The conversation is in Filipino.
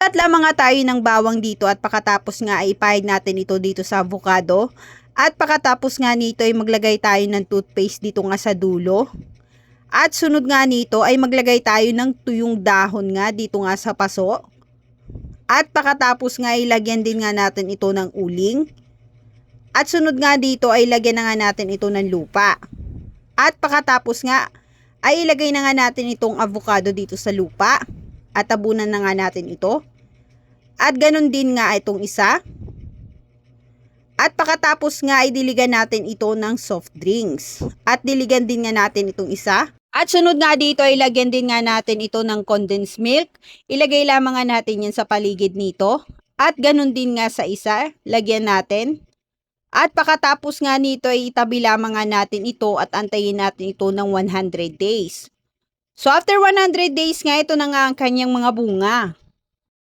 At lamang nga tayo ng bawang dito at pakatapos nga ay ipahid natin ito dito sa avocado. At pakatapos nga nito ay maglagay tayo ng toothpaste dito nga sa dulo. At sunod nga nito ay maglagay tayo ng tuyong dahon nga dito nga sa paso. At pakatapos nga ilagyan din nga natin ito ng uling. At sunod nga dito ay lagyan na nga natin ito ng lupa. At pakatapos nga ay ilagay na nga natin itong avocado dito sa lupa. At tabunan na nga natin ito. At ganun din nga itong isa. At pakatapos nga ay diligan natin ito ng soft drinks. At diligan din nga natin itong isa. At sunod nga dito ay lagyan din nga natin ito ng condensed milk. Ilagay lamang nga natin yan sa paligid nito. At ganun din nga sa isa, lagyan natin. At pakatapos nga nito ay itabi lamang nga natin ito at antayin natin ito ng 100 days. So after 100 days nga ito na nga ang kanyang mga bunga.